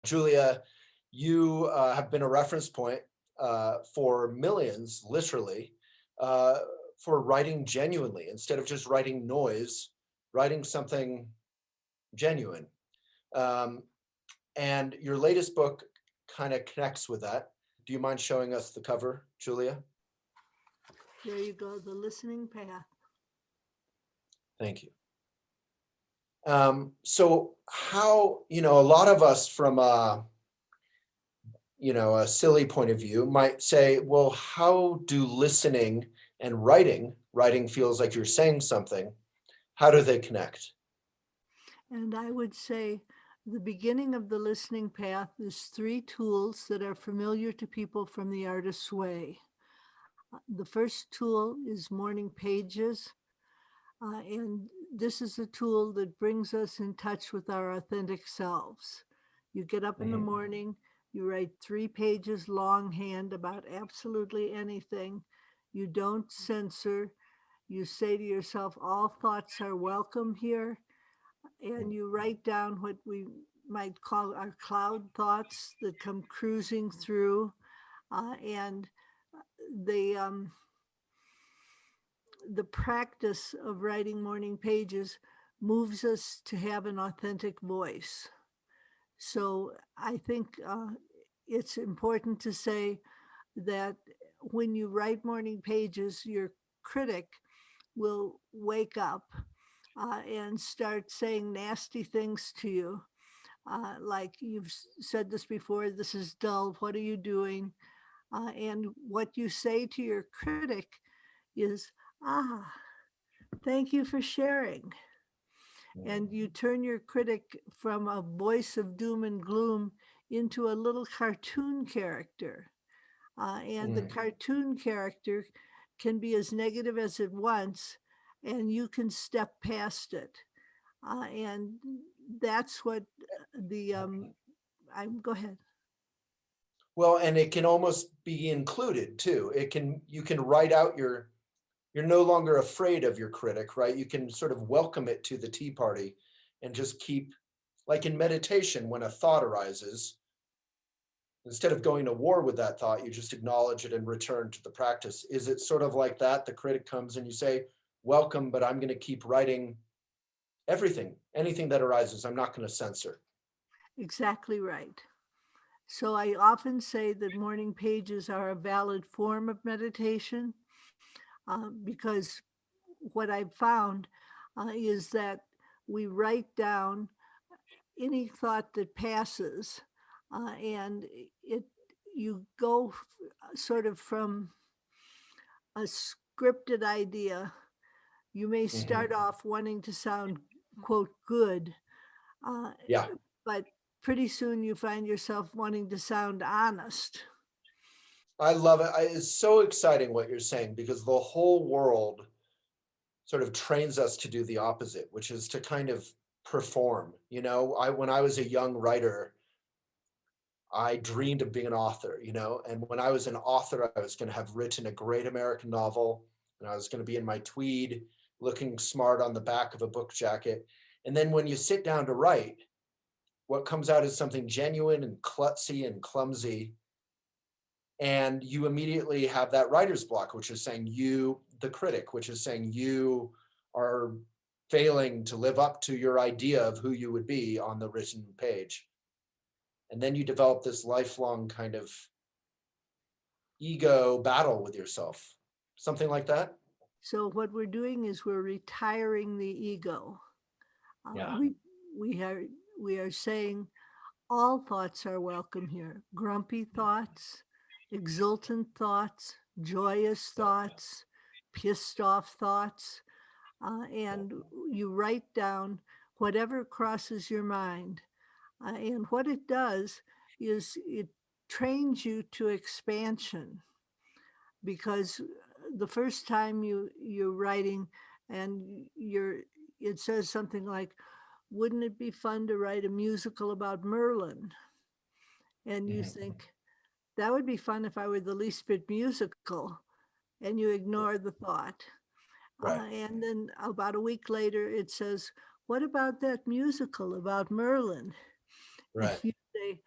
Julia, you have been a reference point for millions, literally, uh, for writing genuinely instead of just writing noise, writing something genuine. Um, and your latest book kind of connects with that. Do you mind showing us the cover, Julia? There you go, The Listening Path. Thank you. So how, a lot of us from a silly point of view might say, well, how do listening and writing feels like you're saying something, how do they connect? And I would say the beginning of the listening path is three tools that are familiar to people from the artist's way. The first tool is morning pages. And this is a tool that brings us in touch with our authentic selves. You get up in the Mhm. morning, you write 3 pages longhand about absolutely anything. You don't censor. You say to yourself, all thoughts are welcome here. And you write down what we might call our cloud thoughts that come cruising through. And they, the practice of writing morning pages moves us to have an authentic voice. So I think it's important to say that when you write morning pages, your critic will wake up and start saying nasty things to you. Like you've said this before, this is dull. What are you doing? And what you say to your critic is, ah, thank you for sharing. And you turn your critic from a voice of doom and gloom into a little cartoon character. And the Mm. cartoon character can be as negative as it wants, and you can step past it. And that's what go ahead. Well, and it can almost be included too. You can write out you're no longer afraid of your critic, right? You can sort of welcome it to the tea party and just keep, like in meditation, when a thought arises, instead of going to war with that thought, you just acknowledge it and return to the practice. Is it sort of like that? The critic comes and you say, welcome, but I'm going to keep writing everything, anything that arises, I'm not going to censor. Exactly right. So I often say that morning pages are a valid form of meditation because what I've found is that we write down any thought that passes, and it you go sort of from a scripted idea. You may Mm-hmm. start off wanting to sound quote good, uh, Yeah, but pretty soon you find yourself wanting to sound honest. I love it. It's so exciting what you're saying because the whole world sort of trains us to do the opposite, which is to kind of perform. When I was a young writer, I dreamed of being an author, and when I was an author, I was going to have written a great American novel, and I was going to be in my tweed, looking smart on the back of a book jacket. And then when you sit down to write, what comes out is something genuine and klutzy and clumsy. And you immediately have that writer's block, which is saying you, the critic, which is saying you are failing to live up to your idea of who you would be on the written page. And then you develop this lifelong kind of ego battle with yourself, something like that. So what we're doing is we're retiring the ego. Uh, Yeah. we we are we are saying all thoughts are welcome here. Grumpy thoughts, exultant thoughts, joyous thoughts, pissed off thoughts, and you write down whatever crosses your mind. And what it does is it trains you to expansion because the first time you're writing and it says something like, wouldn't it be fun to write a musical about Merlin? And you Mhm. think, that would be fun if I were the least bit musical. And you ignore the thought. Right. And then about a week later, it says, what about that musical about Merlin? And Right. you say,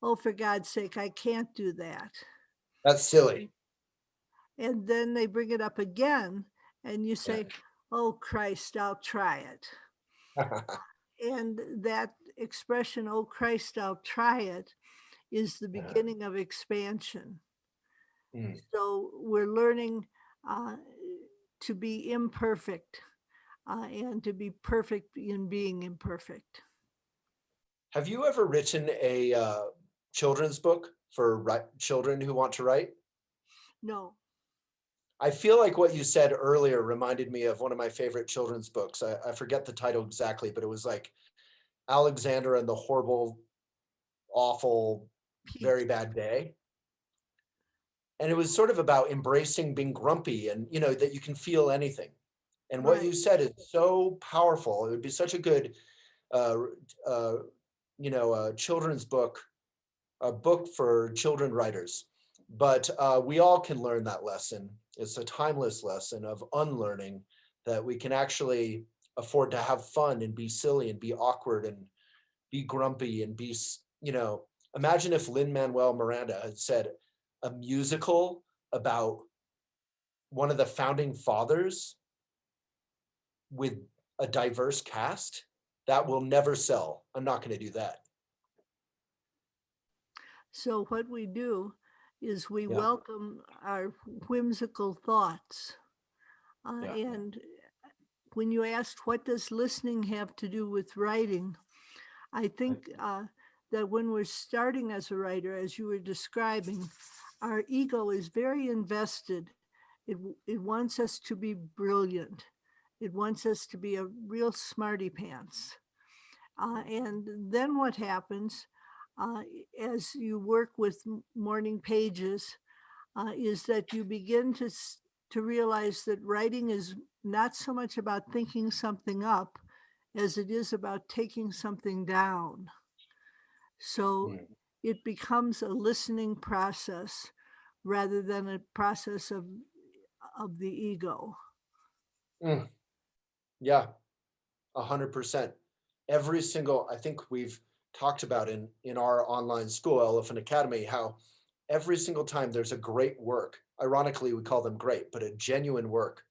"Oh, for God's sake, I can't do that." That's silly. And then they bring it up again, and you Yeah. say, "Oh, Christ, I'll try it." And that expression, "Oh, Christ, I'll try it," is the Uh-huh. beginning of expansion. Mm. So we're learning uh, to be imperfect and to be perfect in being imperfect. Have you ever written a children's book for children who want to write? No, I feel like what you said earlier reminded me of one of my favorite children's books. I forget the title exactly, but it was like Alexander and the Horrible, Awful, Pete, Very Bad Day. And it was sort of about embracing being grumpy and, that you can feel anything. And what right. you said is so powerful. It would be such a good, uh, uh, children's book, a book for children writers. But we all can learn that lesson. It's a timeless lesson of unlearning that we can actually afford to have fun and be silly and be awkward and be grumpy and imagine if Lin-Manuel Miranda had said a musical about one of the founding fathers with a diverse cast. That will never sell. I'm not going to do that. So what we do is we Yeah. welcome our whimsical thoughts. Yeah. And when you asked, what does listening have to do with writing? I Right. think that when we're starting as a writer, as you were describing, our ego is very invested. It wants us to be brilliant. It wants us to be a real smarty pants. And then what happens uh, as you work with morning pages is that you begin to realize that writing is not so much about thinking something up as it is about taking something down. So Mm. it becomes a listening process rather than a process of the ego. Mm. Yeah. 100%. Every single, I think we've talked about in our online school, Elephant Academy, how every single time there's a great work, ironically, we call them great, but a genuine work,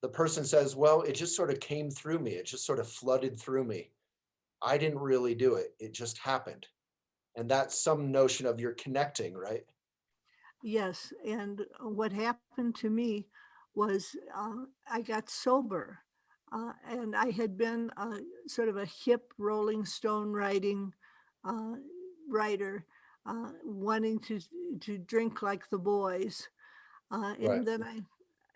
the person says, well, it just sort of came through me. It just sort of flooded through me. I didn't really do it. It just happened. And that's some notion of you're connecting, right? Yes, and what happened to me was I got sober, and I had been sort of a hip Rolling Stone writing uh, writer, wanting to drink like the boys, Right. and then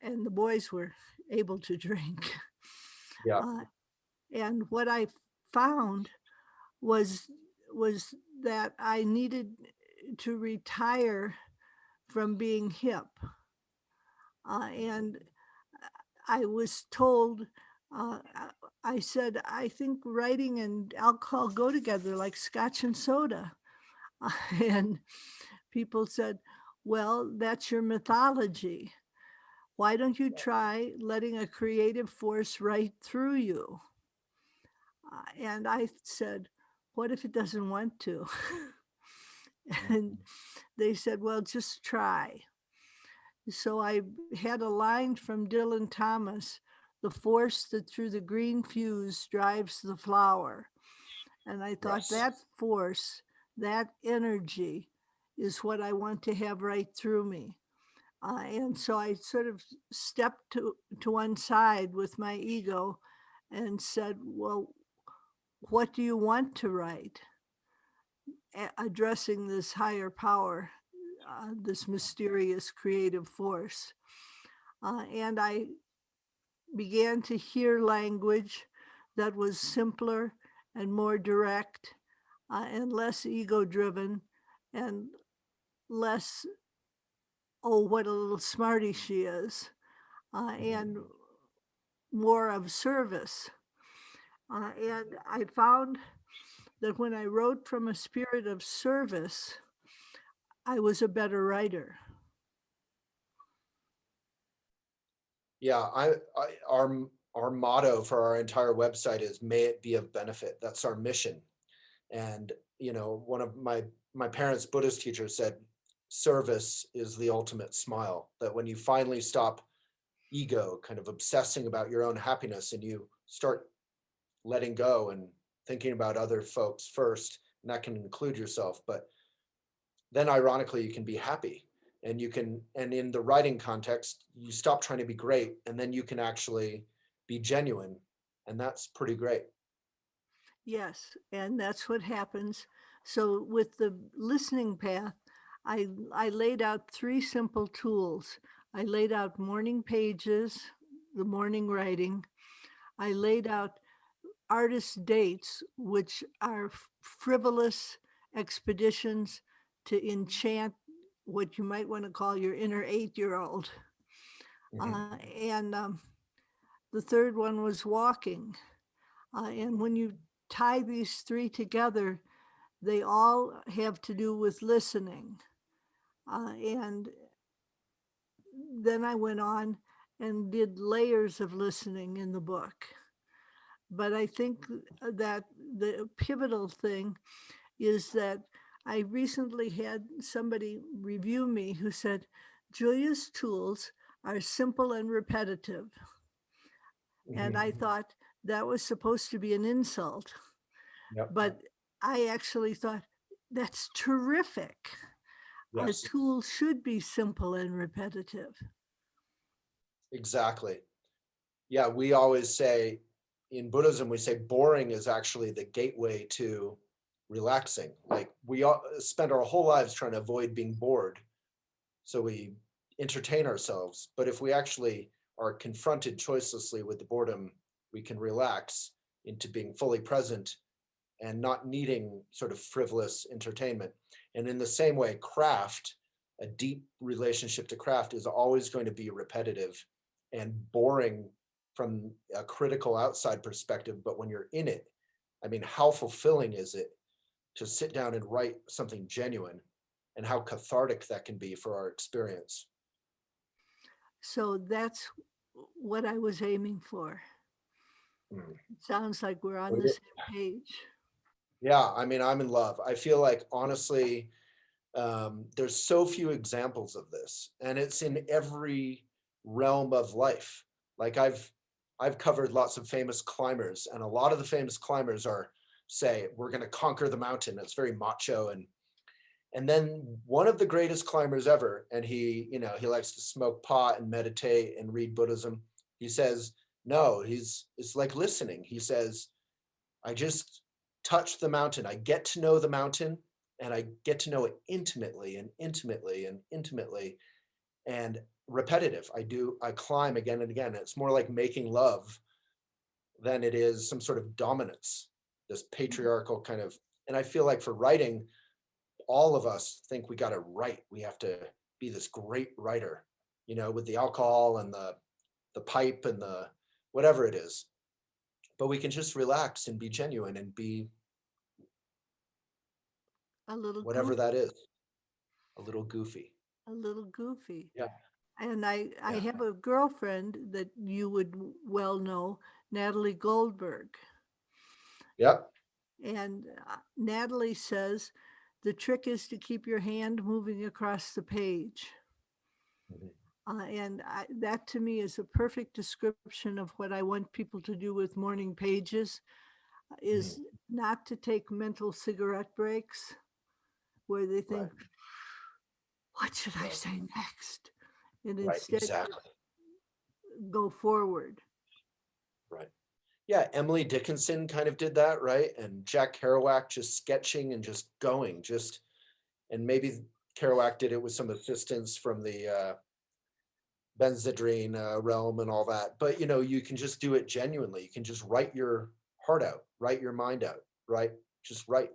and the boys were able to drink, Yeah. uh, and what I found was was that I needed to retire from being hip. And I was told, I said, I think writing and alcohol go together like scotch and soda. And people said, well, that's your mythology. Why don't you try letting a creative force write through you? And I said, what if it doesn't want to? And they said, well, just try. So I had a line from Dylan Thomas, "The force that through the green fuse drives the flower." And I thought Yes. that force, that energy is what I want to have right through me. And so I sort of stepped to one side with my ego and said, well, what do you want to write? Addressing this higher power, this mysterious creative force. And I began to hear language that was simpler and more direct and less ego driven and less, oh, what a little smarty she is, and Mhm. more of service. And I found that when I wrote from a spirit of service, I was a better writer. Yeah, our motto for our entire website is "May it be of benefit." That's our mission, and one of my parents' Buddhist teachers said, service is the ultimate smile. That when you finally stop ego kind of obsessing about your own happiness and you start letting go and thinking about other folks first, and that can include yourself, but then ironically you can be happy, and in the writing context you stop trying to be great, and then you can actually be genuine, and that's pretty great. Yes, and that's what happens. So with the listening path, I laid out 3 simple tools. I laid out morning pages, the morning writing. I laid out artist dates, which are frivolous expeditions to enchant what you might want to call your inner 8-year-old. Mhm. And the third one was walking. And when you tie these 3 together, they all have to do with listening. And then I went on and did layers of listening in the book. But I think that the pivotal thing is that I recently had somebody review me who said, Julia's tools are simple and repetitive. And I Mhm. thought that was supposed to be an insult. Yep. But I actually thought, that's terrific. Our Yes, tools should be simple and repetitive. exactly. Yeah, we always say in Buddhism, we say boring is actually the gateway to relaxing. Like we all spend our whole lives trying to avoid being bored, so we entertain ourselves. But if we actually are confronted choicelessly with the boredom, we can relax into being fully present and not needing sort of frivolous entertainment. And in the same way, craft, a deep relationship to craft, is always going to be repetitive and boring from a critical outside perspective. But when you're in it, I mean, how fulfilling is it to sit down and write something genuine, and how cathartic that can be for our experience? So that's what I was aiming for. Mm. It sounds like we're on the same page. Yeah, I mean, I'm in love. I feel like honestly, there's so few examples of this, and it's in every realm of life. Like I've covered lots of famous climbers, and a lot of the famous climbers are say, we're going to conquer the mountain. It's very macho, and then one of the greatest climbers ever, and he likes to smoke pot and meditate and read Buddhism. He says, no, it's like listening. He says, I just touch the mountain. I get to know the mountain, and I get to know it intimately and intimately and intimately and repetitive. I climb again and again. It's more like making love than it is some sort of dominance, this patriarchal kind of. And I feel like for writing, all of us think we got to write. We have to be this great writer, with the alcohol and the pipe and the whatever it is. But we can just relax and be genuine and be A little whatever goofy, that is, a little goofy. a little goofy. Yeah, And I yeah, have a girlfriend that you would well know, Natalie Goldberg. yep. And Natalie says the trick is to keep your hand moving across the page. Mhm, That to me is a perfect description of what I want people to do with morning pages mhm. is not to take mental cigarette breaks where they think, Right, what should I right, say next? And right, instead just exactly, go forward. right. Yeah, Emily Dickinson kind of did that, right? And Jack Kerouac just sketching and just going, and maybe Kerouac did it with some assistance from the Benzedrine realm and all that. But you can just do it genuinely. You can just write your heart out, write your mind out, right? Just write.